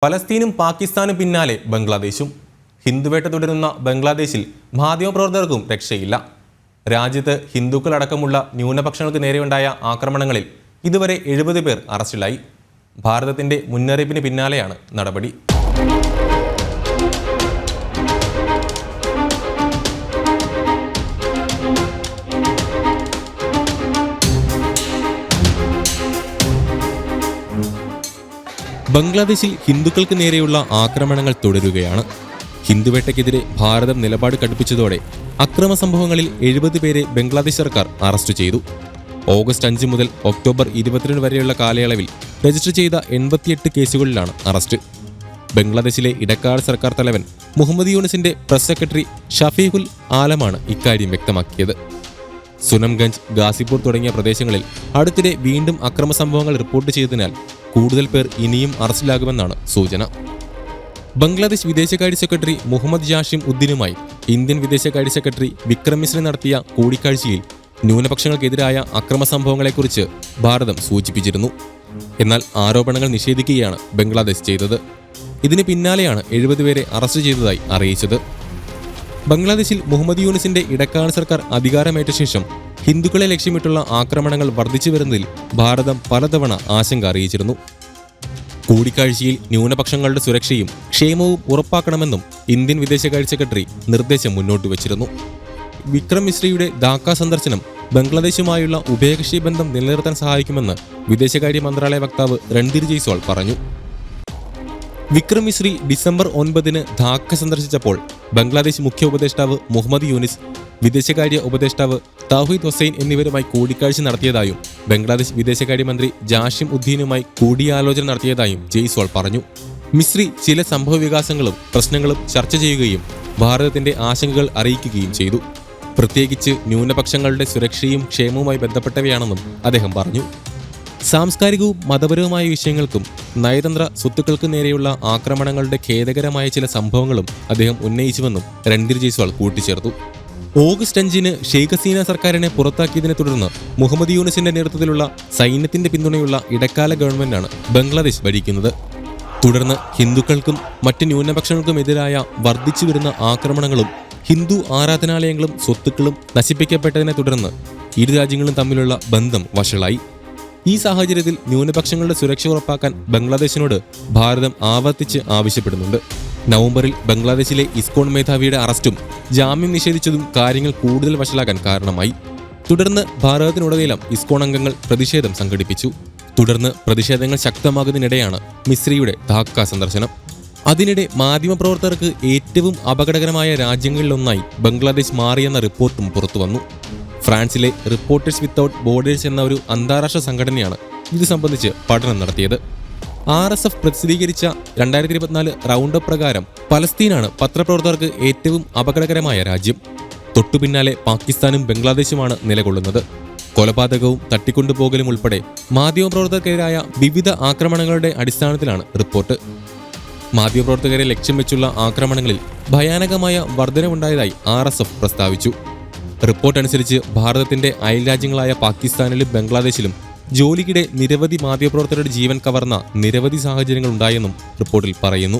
പലസ്തീനും പാകിസ്ഥാനും പിന്നാലെ ബംഗ്ലാദേശും. ഹിന്ദുവേട്ട തുടരുന്ന ബംഗ്ലാദേശിൽ മാധ്യമപ്രവർത്തകർക്കും രക്ഷയില്ല. രാജ്യത്ത് ഹിന്ദുക്കളടക്കമുള്ള ന്യൂനപക്ഷങ്ങൾക്ക് നേരെയുണ്ടായ ആക്രമണങ്ങളിൽ ഇതുവരെ 70 പേർ അറസ്റ്റിലായി. ഭാരതത്തിന്റെ മുന്നറിയിപ്പിന് പിന്നാലെയാണ് നടപടി. ബംഗ്ലാദേശിൽ ഹിന്ദുക്കൾക്ക് നേരെയുള്ള ആക്രമണങ്ങൾ തുടരുകയാണ്. ഹിന്ദുവേട്ടയ്ക്കെതിരെ ഭാരതം നിലപാട് കടുപ്പിച്ചതോടെ അക്രമ സംഭവങ്ങളിൽ 70 പേരെ ബംഗ്ലാദേശ് സർക്കാർ അറസ്റ്റ് ചെയ്തു. ഓഗസ്റ്റ് 5 മുതൽ ഒക്ടോബർ 22 വരെയുള്ള കാലയളവിൽ രജിസ്റ്റർ ചെയ്ത 88 കേസുകളിലാണ് അറസ്റ്റ്. ബംഗ്ലാദേശിലെ ഇടക്കാല സർക്കാർ തലവൻ മുഹമ്മദ് യൂനിസിന്റെ പ്രസ് സെക്രട്ടറി ഷഫീഖുൽ ആലമാണ് ഇക്കാര്യം വ്യക്തമാക്കിയത്. സുനംഗഞ്ച്, ഗാസിപൂർ തുടങ്ങിയ പ്രദേശങ്ങളിൽ അടുത്തിടെ വീണ്ടും അക്രമ സംഭവങ്ങൾ റിപ്പോർട്ട് ചെയ്തതിനാൽ കൂടുതൽ പേർ ഇനിയും അറസ്റ്റിലാകുമെന്നാണ് സൂചന. ബംഗ്ലാദേശ് വിദേശകാര്യ സെക്രട്ടറി മുഹമ്മദ് ജാഷിം ഉദ്ദീനുമായി ഇന്ത്യൻ വിദേശകാര്യ സെക്രട്ടറി വിക്രം മിശ്രി നടത്തിയ കൂടിക്കാഴ്ചയിൽ ന്യൂനപക്ഷങ്ങൾക്കെതിരായ അക്രമ സംഭവങ്ങളെക്കുറിച്ച് ഭാരതം സൂചിപ്പിച്ചിരുന്നു. എന്നാൽ ആരോപണങ്ങൾ നിഷേധിക്കുകയാണ് ബംഗ്ലാദേശ് ചെയ്തത്. ഇതിന് പിന്നാലെയാണ് 70 പേരെ അറസ്റ്റ് ചെയ്തതായി അറിയിച്ചത്. ബംഗ്ലാദേശിൽ മുഹമ്മദ് യൂനിസിന്റെ ഇടക്കാല സർക്കാർ അധികാരമേറ്റ ശേഷം ഹിന്ദുക്കളെ ലക്ഷ്യമിട്ടുള്ള ആക്രമണങ്ങൾ വർദ്ധിച്ചു വരുന്നതിൽ ഭാരതം പലതവണ ആശങ്ക അറിയിച്ചിരുന്നു. കൂടിക്കാഴ്ചയിൽ ന്യൂനപക്ഷങ്ങളുടെ സുരക്ഷയും ക്ഷേമവും ഉറപ്പാക്കണമെന്നും ഇന്ത്യൻ വിദേശകാര്യ സെക്രട്ടറി നിർദ്ദേശം മുന്നോട്ട് വച്ചിരുന്നു. വിക്രം മിശ്രിയുടെ ധാക്ക സന്ദർശനം ബംഗ്ലാദേശുമായുള്ള ഉഭയകക്ഷി ബന്ധം നിലനിർത്താൻ സഹായിക്കുമെന്ന് വിദേശകാര്യ മന്ത്രാലയ വക്താവ് രൺധീർ ജയ്സ്വാൾ പറഞ്ഞു. വിക്രം മിശ്രി ഡിസംബർ 9 ധാക്ക സന്ദർശിച്ചപ്പോൾ ബംഗ്ലാദേശ് മുഖ്യ ഉപദേഷ്ടാവ് മുഹമ്മദ് യൂനിസ്, വിദേശകാര്യ ഉപദേഷ്ടാവ് തൗഹീദ് ഹുസൈൻ എന്നിവരുമായി കൂടിക്കാഴ്ച നടത്തിയതായും ബംഗ്ലാദേശ് വിദേശകാര്യമന്ത്രി ജാഷിം ഉദ്ദീനുമായി കൂടിയാലോചന നടത്തിയതായും ജയ്സ്വാൾ പറഞ്ഞു. മിശ്രി ചില സംഭവവികാസങ്ങളും പ്രശ്നങ്ങളും ചർച്ച ചെയ്യുകയും ഭാരതത്തിന്റെ ആശങ്കകൾ അറിയിക്കുകയും ചെയ്തു. പ്രത്യേകിച്ച് ന്യൂനപക്ഷങ്ങളുടെ സുരക്ഷയും ക്ഷേമവുമായി ബന്ധപ്പെട്ടവയാണെന്നും അദ്ദേഹം പറഞ്ഞു. സാംസ്കാരികവും മതപരവുമായ വിഷയങ്ങൾക്കും നയതന്ത്ര സ്വത്തുക്കൾക്ക് നേരെയുള്ള ആക്രമണങ്ങളുടെ ഖേദകരമായ ചില സംഭവങ്ങളും അദ്ദേഹം ഉന്നയിച്ചുവെന്നും രൺധീർ ജയ്സ്വാൾ കൂട്ടിച്ചേർത്തു. ഓഗസ്റ്റ് 5 ഷെയ്ഖ് ഹസീന സർക്കാരിനെ പുറത്താക്കിയതിനെ തുടർന്ന് മുഹമ്മദ് യൂനിസിന്റെ നേതൃത്വത്തിലുള്ള സൈന്യത്തിന്റെ പിന്തുണയുള്ള ഇടക്കാല ഗവൺമെന്റാണ് ബംഗ്ലാദേശ് ഭരിക്കുന്നത്. തുടർന്ന് ഹിന്ദുക്കൾക്കും മറ്റ് ന്യൂനപക്ഷങ്ങൾക്കുമെതിരായ വർദ്ധിച്ചു വരുന്ന ആക്രമണങ്ങളും ഹിന്ദു ആരാധനാലയങ്ങളും സ്വത്തുക്കളും നശിപ്പിക്കപ്പെട്ടതിനെ തുടർന്ന് ഇരു രാജ്യങ്ങളും തമ്മിലുള്ള ബന്ധം വഷളായി. ഈ സാഹചര്യത്തിൽ ന്യൂനപക്ഷങ്ങളുടെ സുരക്ഷ ഉറപ്പാക്കാൻ ബംഗ്ലാദേശിനോട് ഭാരതം ആവർത്തിച്ച് ആവശ്യപ്പെടുന്നുണ്ട്. നവംബറിൽ ബംഗ്ലാദേശിലെ ഇസ്കോൺ മേധാവിയുടെ അറസ്റ്റും ജാമ്യം നിഷേധിച്ചതും കാര്യങ്ങൾ കൂടുതൽ വഷളാക്കാൻ കാരണമായി. തുടർന്ന് ഭാരതത്തിനുടനീളം ഇസ്കോൺ അംഗങ്ങൾ പ്രതിഷേധം സംഘടിപ്പിച്ചു. തുടർന്ന് പ്രതിഷേധങ്ങൾ ശക്തമാകുന്നതിനിടെയാണ് മിശ്രിയുടെ ധാക്ക സന്ദർശനം. അതിനിടെ മാധ്യമപ്രവർത്തകർക്ക് ഏറ്റവും അപകടകരമായ രാജ്യങ്ങളിലൊന്നായി ബംഗ്ലാദേശ് മാറിയെന്ന റിപ്പോർട്ടും പുറത്തുവന്നു. ഫ്രാൻസിലെ റിപ്പോർട്ടേഴ്സ് വിത്തൌട്ട് ബോർഡേഴ്സ് എന്ന ഒരു അന്താരാഷ്ട്ര സംഘടനയാണ് ഇത് സംബന്ധിച്ച് പഠനം നടത്തിയത്. RSF പ്രസിദ്ധീകരിച്ച 2024 റൗണ്ട് അപ്പ് പ്രകാരം പലസ്തീനാണ് പത്രപ്രവർത്തകർക്ക് ഏറ്റവും അപകടകരമായ രാജ്യം. തൊട്ടുപിന്നാലെ പാകിസ്ഥാനും ബംഗ്ലാദേശുമാണ് നിലകൊള്ളുന്നത്. കൊലപാതകവും തട്ടിക്കൊണ്ടുപോകലും ഉൾപ്പെടെ മാധ്യമപ്രവർത്തകർക്കെതിരായ വിവിധ ആക്രമണങ്ങളുടെ അടിസ്ഥാനത്തിലാണ് റിപ്പോർട്ട്. മാധ്യമപ്രവർത്തകരെ ലക്ഷ്യം വെച്ചുള്ള ആക്രമണങ്ങളിൽ ഭയാനകമായ വർധനവുണ്ടായതായി RSF പ്രസ്താവിച്ചു. റിപ്പോർട്ട് അനുസരിച്ച് ഭാരതത്തിന്റെ അയൽരാജ്യങ്ങളായ പാകിസ്ഥാനിലും ബംഗ്ലാദേശിലും ജോലിക്കിടെ നിരവധി മാധ്യമപ്രവർത്തകരുടെ ജീവൻ കവർന്ന നിരവധി സാഹചര്യങ്ങൾ ഉണ്ടായെന്നും റിപ്പോർട്ടിൽ പറയുന്നു.